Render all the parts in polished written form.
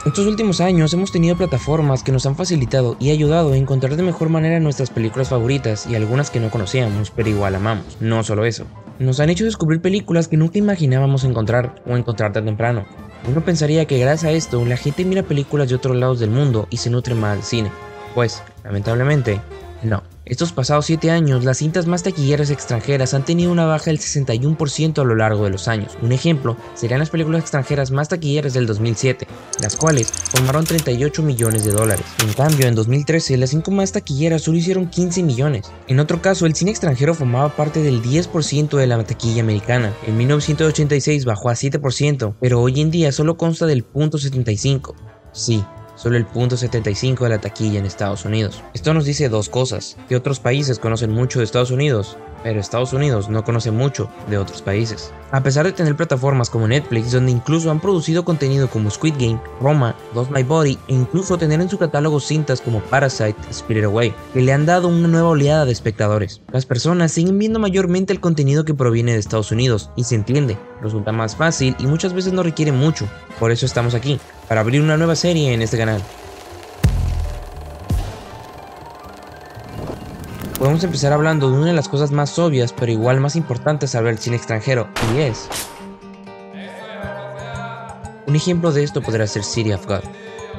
Estos últimos años hemos tenido plataformas que nos han facilitado y ayudado a encontrar de mejor manera nuestras películas favoritas y algunas que no conocíamos, pero igual amamos. No solo eso, nos han hecho descubrir películas que nunca imaginábamos encontrar o encontrar tan temprano. Uno pensaría que gracias a esto la gente mira películas de otros lados del mundo y se nutre más del cine. Pues, lamentablemente, no. Estos pasados 7 años, las cintas más taquilleras extranjeras han tenido una baja del 61% a lo largo de los años. Un ejemplo serían las películas extranjeras más taquilleras del 2007, las cuales formaron 38 millones de dólares. En cambio, en 2013, las 5 más taquilleras solo hicieron 15 millones. En otro caso, el cine extranjero formaba parte del 10% de la taquilla americana. En 1986 bajó a 7%, pero hoy en día solo consta del 0.75%. Sí, solo el 0.75% de la taquilla en Estados Unidos. Esto nos dice dos cosas: que otros países conocen mucho de Estados Unidos, pero Estados Unidos no conoce mucho de otros países. A pesar de tener plataformas como Netflix, donde incluso han producido contenido como Squid Game, Roma, Lost My Body, e incluso tener en su catálogo cintas como Parasite y Spirited Away, que le han dado una nueva oleada de espectadores. Las personas siguen viendo mayormente el contenido que proviene de Estados Unidos, y se entiende, resulta más fácil y muchas veces no requiere mucho. Por eso estamos aquí, para abrir una nueva serie en este canal. Podemos empezar hablando de una de las cosas más obvias, pero igual más importantes al ver el cine extranjero, y es... Un ejemplo de esto podría ser City of God,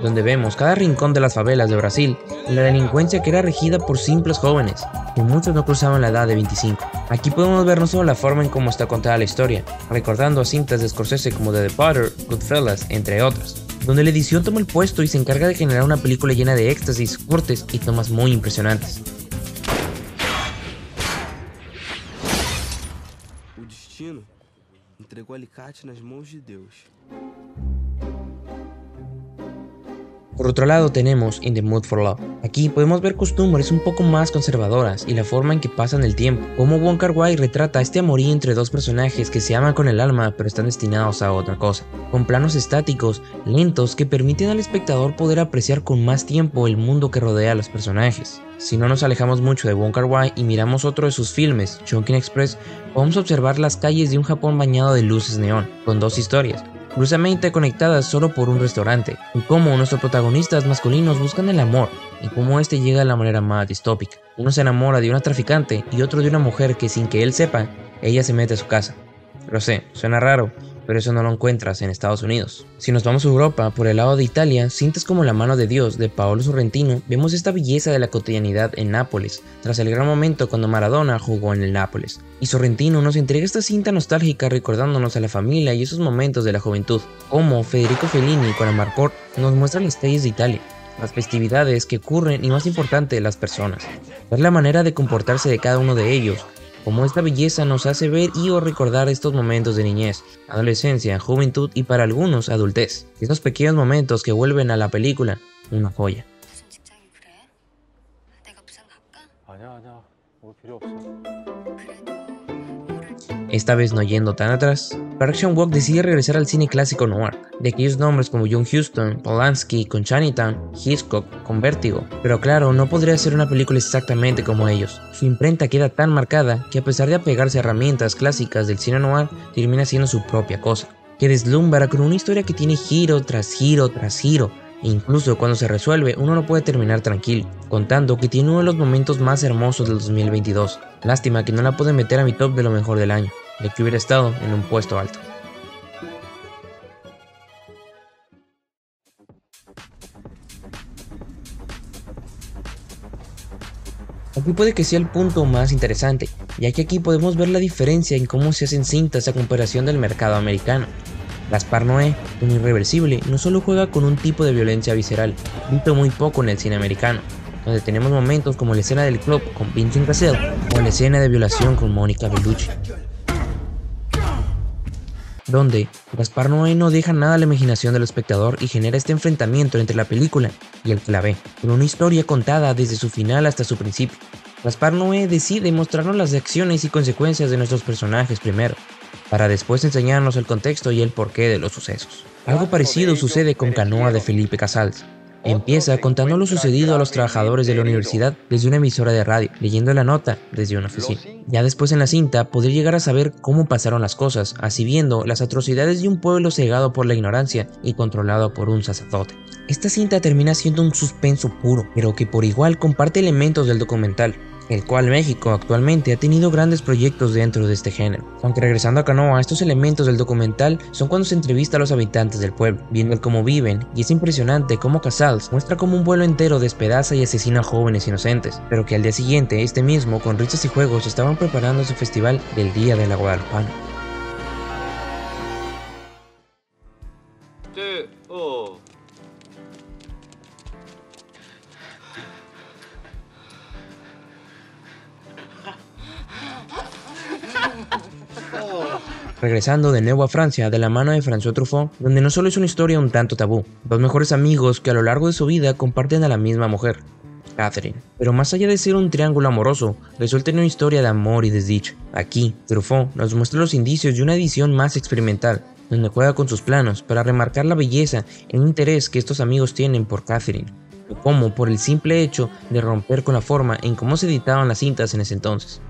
donde vemos cada rincón de las favelas de Brasil y la delincuencia que era regida por simples jóvenes, que muchos no cruzaban la edad de 25. Aquí podemos ver no solo la forma en cómo está contada la historia, recordando a cintas de Scorsese como The Departed, Goodfellas, entre otras, donde la edición toma el puesto y se encarga de generar una película llena de éxtasis, cortes y tomas muy impresionantes. O destino entregou alicate nas mãos de Deus. Por otro lado tenemos In the Mood for Love. Aquí podemos ver costumbres un poco más conservadoras y la forma en que pasan el tiempo, como Wong Kar-wai retrata este amorío entre dos personajes que se aman con el alma pero están destinados a otra cosa, con planos estáticos, lentos, que permiten al espectador poder apreciar con más tiempo el mundo que rodea a los personajes. Si no nos alejamos mucho de Wong Kar-wai y miramos otro de sus filmes, Chungking Express, podemos observar las calles de un Japón bañado de luces neón, con dos historias, curiosamente conectadas solo por un restaurante, y cómo nuestros protagonistas masculinos buscan el amor, y cómo este llega de la manera más distópica. Uno se enamora de una traficante y otro de una mujer que, sin que él sepa, ella se mete a su casa. Lo sé, suena raro, pero eso no lo encuentras en Estados Unidos. Si nos vamos a Europa, por el lado de Italia, cintas como La mano de Dios de Paolo Sorrentino, vemos esta belleza de la cotidianidad en Nápoles, tras el gran momento cuando Maradona jugó en el Nápoles. Y Sorrentino nos entrega esta cinta nostálgica recordándonos a la familia y esos momentos de la juventud, como Federico Fellini con Amarcord nos muestra las calles de Italia, las festividades que ocurren y, más importante, las personas. Ver la manera de comportarse de cada uno de ellos, como esta belleza nos hace ver y o recordar estos momentos de niñez, adolescencia, juventud y para algunos adultez. Estos pequeños momentos que vuelven a la película una joya. Esta vez no yendo tan atrás, Park Chan-wook decide regresar al cine clásico noir, de aquellos nombres como John Huston, Polanski con Chinatown, Hitchcock con Vértigo, pero claro, no podría ser una película exactamente como ellos. Su imprenta queda tan marcada que, a pesar de apegarse a herramientas clásicas del cine noir, termina siendo su propia cosa, que deslumbra con una historia que tiene giro tras giro tras giro, e incluso cuando se resuelve uno no puede terminar tranquilo, contando que tiene uno de los momentos más hermosos del 2022. Lástima que no la pude meter a mi top de lo mejor del año, ya que hubiera estado en un puesto alto. Aquí puede que sea el punto más interesante, ya que aquí podemos ver la diferencia en cómo se hacen cintas a comparación del mercado americano. Gaspar Noé, un irreversible, no solo juega con un tipo de violencia visceral, visto muy poco en el cine americano, donde tenemos momentos como la escena del club con Vincent Cassel o la escena de violación con Mónica Bellucci, donde Gaspar Noé no deja nada a la imaginación del espectador y genera este enfrentamiento entre la película y el que la ve, con una historia contada desde su final hasta su principio. Gaspar Noé decide mostrarnos las acciones y consecuencias de nuestros personajes primero, para después enseñarnos el contexto y el porqué de los sucesos. Algo parecido sucede con Canoa de Felipe Casals, Empieza contando lo sucedido a los trabajadores de la universidad desde una emisora de radio, leyendo la nota desde una oficina. Ya después en la cinta podría llegar a saber cómo pasaron las cosas, así viendo las atrocidades de un pueblo cegado por la ignorancia y controlado por un sacerdote. Esta cinta termina siendo un suspenso puro, pero que por igual comparte elementos del documental, el cual México actualmente ha tenido grandes proyectos dentro de este género. Aunque regresando a Canoa, estos elementos del documental son cuando se entrevista a los habitantes del pueblo, viendo el cómo viven, y es impresionante cómo Casals muestra cómo un pueblo entero despedaza y asesina a jóvenes inocentes, pero que al día siguiente, este mismo, con risas y juegos, estaban preparando su festival del Día de la Guadalupana. Regresando de nuevo a Francia de la mano de François Truffaut, donde no solo es una historia un tanto tabú, dos mejores amigos que a lo largo de su vida comparten a la misma mujer, Catherine. Pero más allá de ser un triángulo amoroso, resulta en una historia de amor y desdicha. Aquí, Truffaut nos muestra los indicios de una edición más experimental, donde juega con sus planos para remarcar la belleza e interés que estos amigos tienen por Catherine, o cómo por el simple hecho de romper con la forma en cómo se editaban las cintas en ese entonces.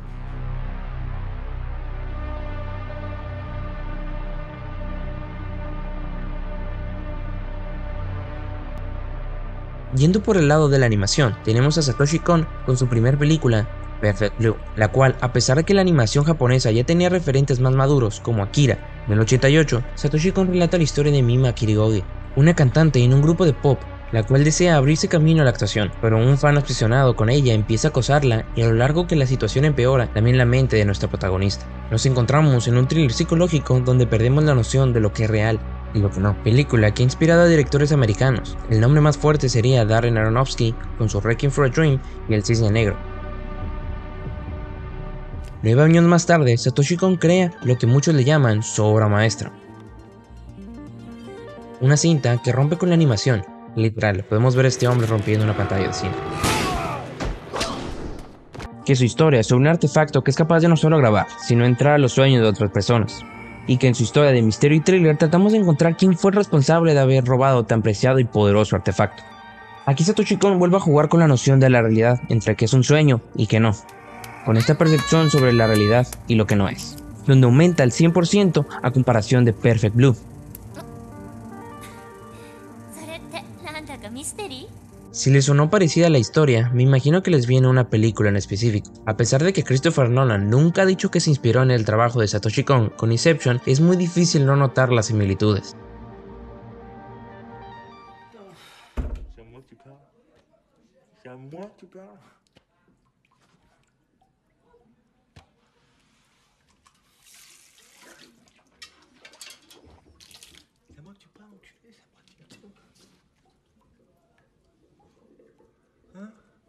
Yendo por el lado de la animación, tenemos a Satoshi Kon con su primer película, Perfect Blue, la cual, a pesar de que la animación japonesa ya tenía referentes más maduros como Akira, en el 88, Satoshi Kon relata la historia de Mima Kirigoge, una cantante en un grupo de pop, la cual desea abrirse camino a la actuación, pero un fan obsesionado con ella empieza a acosarla y a lo largo que la situación empeora, también la mente de nuestra protagonista. Nos encontramos en un thriller psicológico donde perdemos la noción de lo que es real y lo que no. Película que ha inspirado a directores americanos. El nombre más fuerte sería Darren Aronofsky con su Requiem for a Dream y El Cisne Negro. 9 años más tarde, Satoshi Kon crea lo que muchos le llaman su obra maestra. Una cinta que rompe con la animación. Literal, podemos ver a este hombre rompiendo una pantalla de cine. Que su historia es sobre un artefacto que es capaz de no solo grabar, sino entrar a los sueños de otras personas. Y que en su historia de misterio y thriller tratamos de encontrar quién fue el responsable de haber robado tan preciado y poderoso artefacto. Aquí Satoshi Kon vuelve a jugar con la noción de la realidad entre que es un sueño y que no, con esta percepción sobre la realidad y lo que no es, donde aumenta al 100% a comparación de Perfect Blue. Si les sonó parecida la historia, me imagino que les viene una película en específico. A pesar de que Christopher Nolan nunca ha dicho que se inspiró en el trabajo de Satoshi Kon con Inception, es muy difícil no notar las similitudes.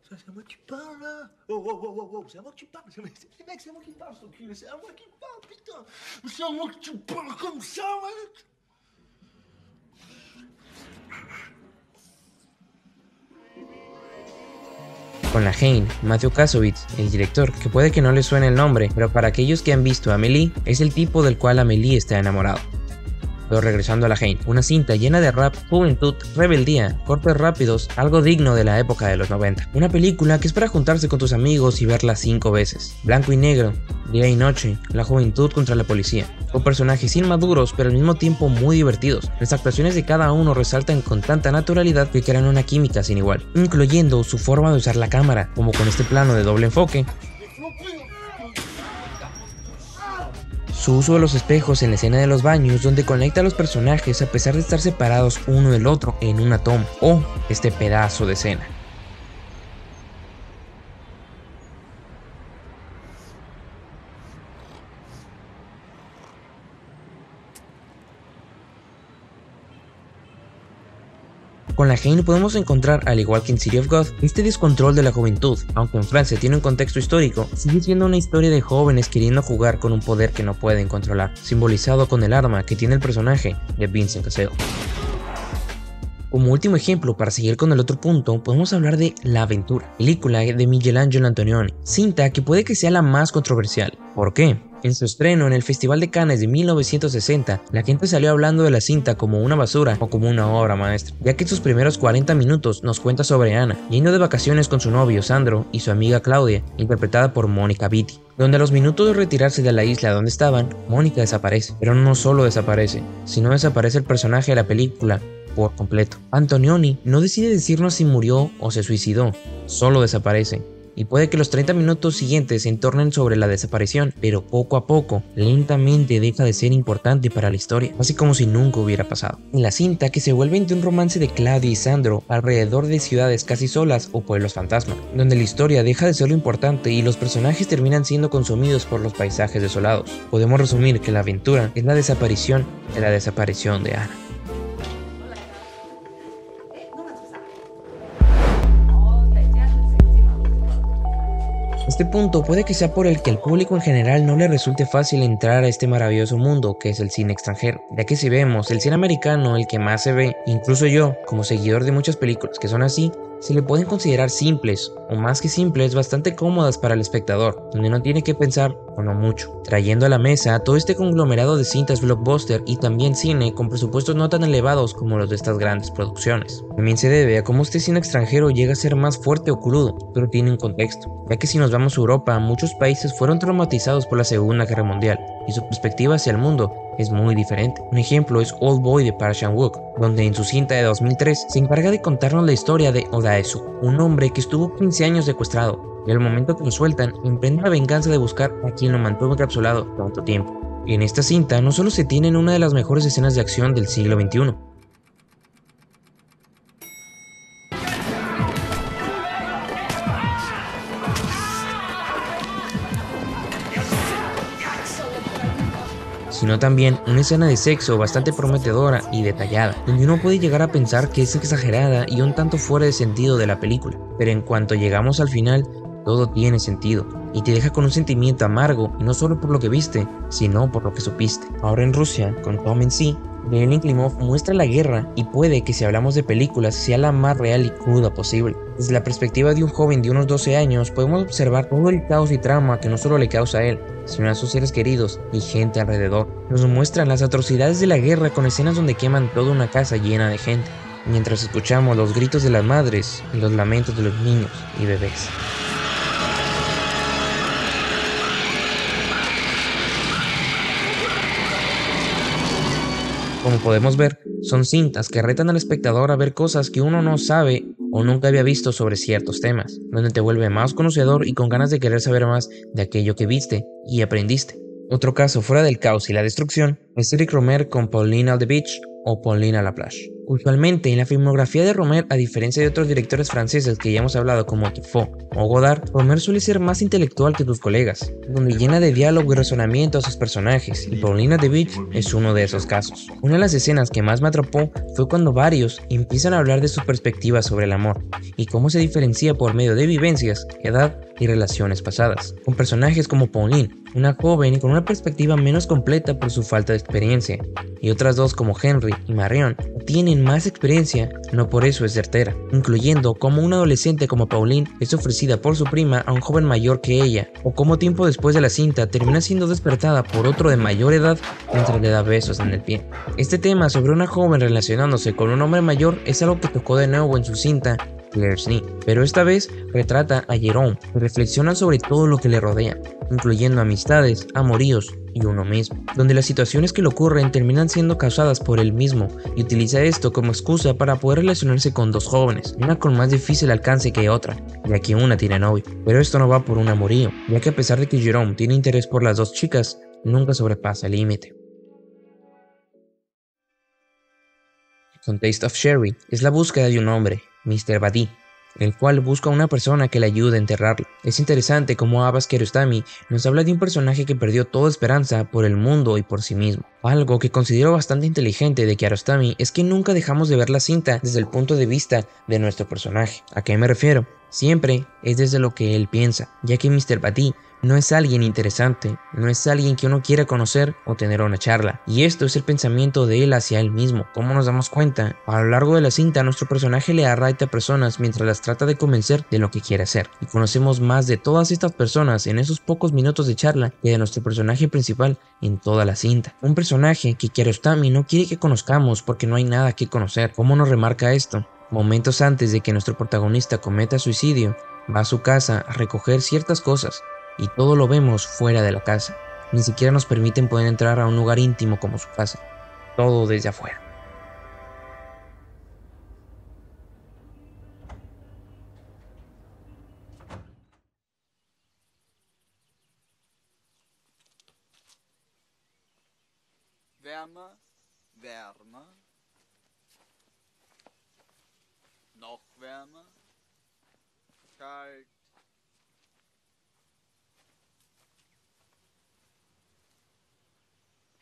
C'est à moi qui parle là. Oh, c'est à moi que tu parles. Mec, c'est à moi qui parle, ce cul. C'est à moi qui parle, putain. C'est à moi que tu parles comme ça, mec. Con la Haine, Matthew Kassovitz, el director, que puede que no les suene el nombre, pero para aquellos que han visto a Amélie, es el tipo del cual Amélie está enamorado. Pero regresando a la Haine, una cinta llena de rap, juventud, rebeldía, cortes rápidos, algo digno de la época de los 90. Una película que es para juntarse con tus amigos y verla 5 veces. Blanco y negro, día y noche, la juventud contra la policía. Con personajes inmaduros pero al mismo tiempo muy divertidos. Las actuaciones de cada uno resaltan con tanta naturalidad que crean una química sin igual, incluyendo su forma de usar la cámara, como con este plano de doble enfoque. Su uso de los espejos en la escena de los baños, donde conecta a los personajes a pesar de estar separados uno del otro en una toma, o este pedazo de escena. Con la Haine podemos encontrar, al igual que en City of God, este descontrol de la juventud. Aunque en Francia tiene un contexto histórico, sigue siendo una historia de jóvenes queriendo jugar con un poder que no pueden controlar, simbolizado con el arma que tiene el personaje de Vincent Cassel. Como último ejemplo, para seguir con el otro punto, podemos hablar de La Aventura, película de Michelangelo Antonioni, cinta que puede que sea la más controversial. ¿Por qué? En su estreno en el Festival de Cannes de 1960, la gente salió hablando de la cinta como una basura o como una obra maestra, ya que en sus primeros 40 minutos nos cuenta sobre Ana, yendo de vacaciones con su novio Sandro y su amiga Claudia, interpretada por Mónica Vitti, donde a los minutos de retirarse de la isla donde estaban, Mónica desaparece. Pero no solo desaparece, sino desaparece el personaje de la película por completo. Antonioni no decide decirnos si murió o se suicidó, solo desaparece. Y puede que los 30 minutos siguientes se entornen sobre la desaparición, pero poco a poco, lentamente deja de ser importante para la historia, así como si nunca hubiera pasado. En la cinta, que se vuelve entre un romance de Claudia y Sandro alrededor de ciudades casi solas o pueblos fantasma, donde la historia deja de ser lo importante y los personajes terminan siendo consumidos por los paisajes desolados. Podemos resumir que la aventura es la desaparición de Ana. Este punto puede que sea por el que al público en general no le resulte fácil entrar a este maravilloso mundo que es el cine extranjero, ya que si vemos el cine americano, el que más se ve, incluso yo, como seguidor de muchas películas que son así, se le pueden considerar simples, o más que simples, bastante cómodas para el espectador, donde no tiene que pensar o no mucho, trayendo a la mesa todo este conglomerado de cintas blockbuster y también cine con presupuestos no tan elevados como los de estas grandes producciones. También se debe a cómo este cine extranjero llega a ser más fuerte o crudo, pero tiene un contexto, ya que si nos vamos a Europa, muchos países fueron traumatizados por la Segunda Guerra Mundial, y su perspectiva hacia el mundo es muy diferente. Un ejemplo es Old Boy de Park Chan-wook, donde en su cinta de 2003 se encarga de contarnos la historia de Oh Dae-soo, un hombre que estuvo 15 años secuestrado, y al momento que lo sueltan, emprende la venganza de buscar a quien lo mantuvo encapsulado tanto tiempo. Y en esta cinta no solo se tienen una de las mejores escenas de acción del siglo XXI, sino también una escena de sexo bastante prometedora y detallada, donde uno puede llegar a pensar que es exagerada y un tanto fuera de sentido de la película, pero en cuanto llegamos al final, todo tiene sentido, y te deja con un sentimiento amargo, y no solo por lo que viste, sino por lo que supiste. Ahora en Rusia, con Tom en sí, Lenin Klimov muestra la guerra y puede que si hablamos de películas sea la más real y cruda posible. Desde la perspectiva de un joven de unos 12 años podemos observar todo el caos y trauma que no solo le causa a él, sino a sus seres queridos y gente alrededor. Nos muestran las atrocidades de la guerra con escenas donde queman toda una casa llena de gente, mientras escuchamos los gritos de las madres y los lamentos de los niños y bebés. Como podemos ver, son cintas que retan al espectador a ver cosas que uno no sabe o nunca había visto sobre ciertos temas, donde te vuelve más conocedor y con ganas de querer saber más de aquello que viste y aprendiste. Otro caso fuera del caos y la destrucción es Eric Rohmer con Pauline at the Beach o Pauline à la plage. Usualmente en la filmografía de Rohmer, a diferencia de otros directores franceses que ya hemos hablado como Truffaut o Godard, Rohmer suele ser más intelectual que sus colegas, donde llena de diálogo y razonamiento a sus personajes, y Pauline at the Beach es uno de esos casos. Una de las escenas que más me atrapó fue cuando varios empiezan a hablar de sus perspectivas sobre el amor, y cómo se diferencia por medio de vivencias, edad y relaciones pasadas, con personajes como Pauline, una joven con una perspectiva menos completa por su falta de experiencia, y otras dos como Henry y Marion tienen más experiencia, no por eso es certera, incluyendo cómo una adolescente como Pauline es ofrecida por su prima a un joven mayor que ella, o cómo tiempo después de la cinta termina siendo despertada por otro de mayor edad mientras le da besos en el pie. Este tema sobre una joven relacionándose con un hombre mayor es algo que tocó de nuevo en su cinta Claire's Knee, pero esta vez retrata a Jerome y reflexiona sobre todo lo que le rodea, incluyendo amistades, amoríos y uno mismo, donde las situaciones que le ocurren terminan siendo causadas por él mismo y utiliza esto como excusa para poder relacionarse con dos jóvenes, una con más difícil alcance que otra, ya que una tiene novio. Pero esto no va por un amorío, ya que a pesar de que Jerome tiene interés por las dos chicas, nunca sobrepasa el límite. Con Taste of Sherry es la búsqueda de un hombre, Mr. Badi, el cual busca a una persona que le ayude a enterrarlo. Es interesante cómo Abbas Kiarostami nos habla de un personaje que perdió toda esperanza por el mundo y por sí mismo. Algo que considero bastante inteligente de Kiarostami es que nunca dejamos de ver la cinta desde el punto de vista de nuestro personaje. ¿A qué me refiero? Siempre es desde lo que él piensa, ya que Mr. Badi No es alguien interesante, no es alguien que uno quiera conocer o tener una charla. Y esto es el pensamiento de él hacia él mismo. ¿Cómo nos damos cuenta? A lo largo de la cinta, nuestro personaje le da raite a personas mientras las trata de convencer de lo que quiere hacer. Y conocemos más de todas estas personas en esos pocos minutos de charla que de nuestro personaje principal en toda la cinta. Un personaje que Kiarostami no quiere que conozcamos porque no hay nada que conocer. ¿Cómo nos remarca esto? Momentos antes de que nuestro protagonista cometa suicidio, va a su casa a recoger ciertas cosas y todo lo vemos fuera de la casa. Ni siquiera nos permiten poder entrar a un lugar íntimo como su casa. Todo desde afuera. Wärmer, wärmer. Noch wärmer. Kalt.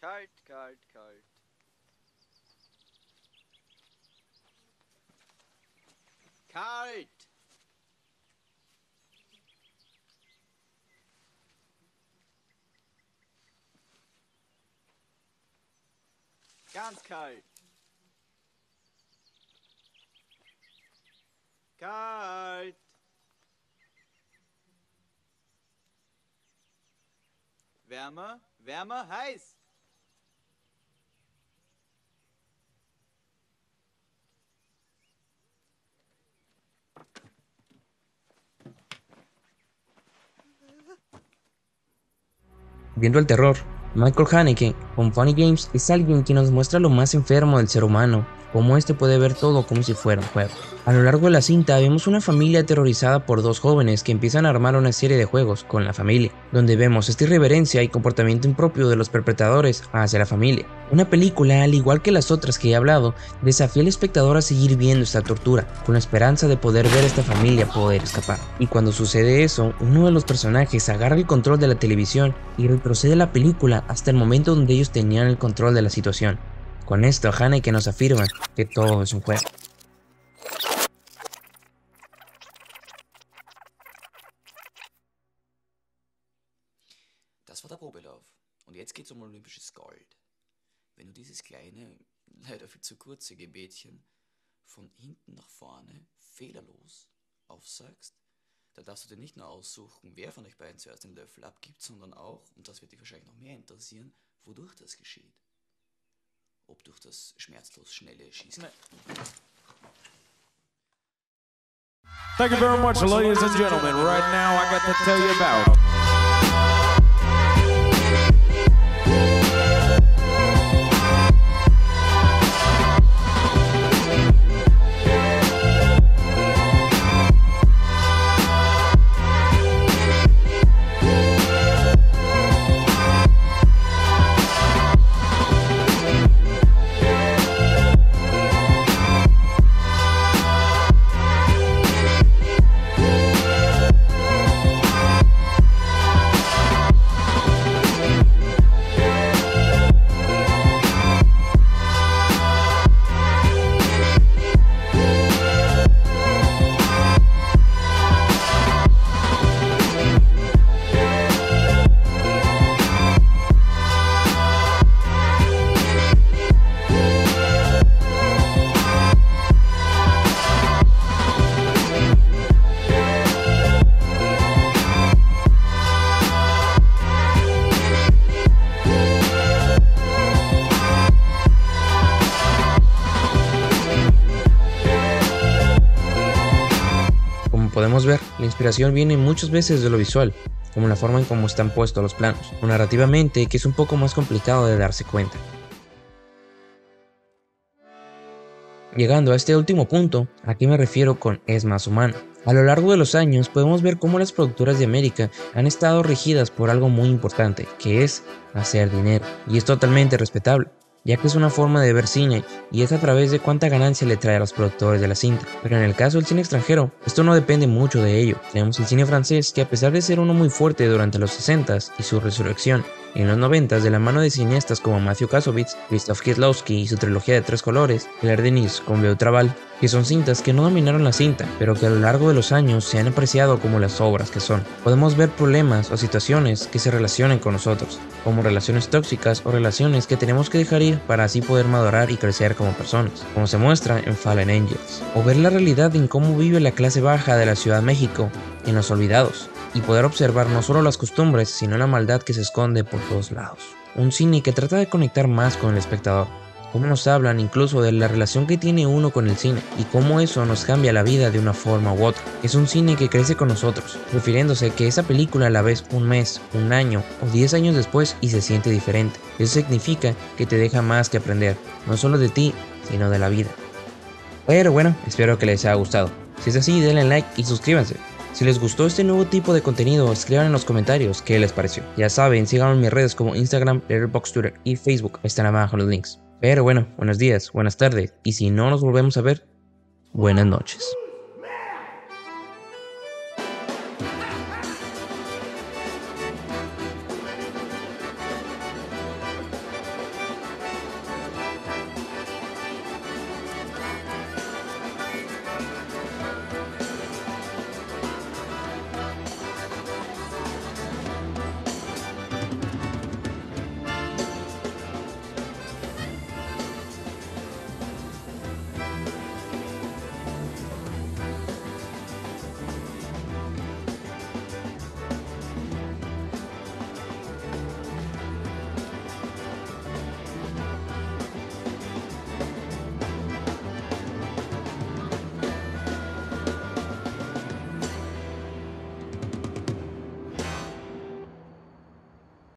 Kalt, kalt, kalt. Kalt. Ganz kalt. Kalt. Wärmer, wärmer, heiß. Viendo el terror, Michael Haneke con Funny Games es alguien que nos muestra lo más enfermo del ser humano, cómo este puede ver todo como si fuera un juego. A lo largo de la cinta vemos una familia aterrorizada por dos jóvenes que empiezan a armar una serie de juegos con la familia, donde vemos esta irreverencia y comportamiento impropio de los perpetradores hacia la familia. Una película, al igual que las otras que he hablado, desafía al espectador a seguir viendo esta tortura, con la esperanza de poder ver a esta familia poder escapar. Y cuando sucede eso, uno de los personajes agarra el control de la televisión y retrocede la película hasta el momento donde ellos tenían el control de la situación. Con esto, Haneke nos afirma que todo es un juego. Das war der Probelauf. Und jetzt geht's um olympisches Gold. Wenn du dieses kleine, leider viel zu kurze Gebetchen von hinten nach vorne fehlerlos aufsagst, da darfst du dir nicht nur aussuchen, wer von euch beiden zuerst den Löffel abgibt, sondern auch, und das wird dich wahrscheinlich noch mehr interessieren, wodurch das geschieht. Ob durch das schmerzlos schnelle Schießen. Thank you very much, ladies and gentlemen. Right now, I got to tell you about Podemos ver, la inspiración viene muchas veces de lo visual, como la forma en cómo están puestos los planos, o narrativamente que es un poco más complicado de darse cuenta. Llegando a este último punto, ¿a qué me refiero con es más humano? A lo largo de los años podemos ver cómo las productoras de América han estado regidas por algo muy importante, que es hacer dinero, y es totalmente respetable, ya que es una forma de ver cine y es a través de cuánta ganancia le trae a los productores de la cinta. Pero en el caso del cine extranjero, esto no depende mucho de ello. Tenemos el cine francés, que a pesar de ser uno muy fuerte durante los 60s y su resurrección, En los 90, de la mano de cineastas como Matthew Kassovitz, Krzysztof Kieslowski y su trilogía de 3 colores, Claire Denis con Beautraval, que son cintas que no dominaron la cinta, pero que a lo largo de los años se han apreciado como las obras que son. Podemos ver problemas o situaciones que se relacionen con nosotros, como relaciones tóxicas o relaciones que tenemos que dejar ir para así poder madurar y crecer como personas, como se muestra en Fallen Angels, o ver la realidad en cómo vive la clase baja de la Ciudad de México en Los Olvidados, y poder observar no solo las costumbres, sino la maldad que se esconde por todos lados. Un cine que trata de conectar más con el espectador, cómo nos hablan incluso de la relación que tiene uno con el cine y cómo eso nos cambia la vida de una forma u otra. Es un cine que crece con nosotros, refiriéndose que esa película la ves un mes, un año o 10 años después y se siente diferente. Eso significa que te deja más que aprender, no solo de ti, sino de la vida. Pero bueno, espero que les haya gustado. Si es así, denle like y suscríbanse. Si les gustó este nuevo tipo de contenido, escriban en los comentarios qué les pareció. Ya saben, síganme en mis redes como Instagram, Letterboxd, Twitter y Facebook. Están abajo los links. Pero bueno, buenos días, buenas tardes, y si no nos volvemos a ver, buenas noches.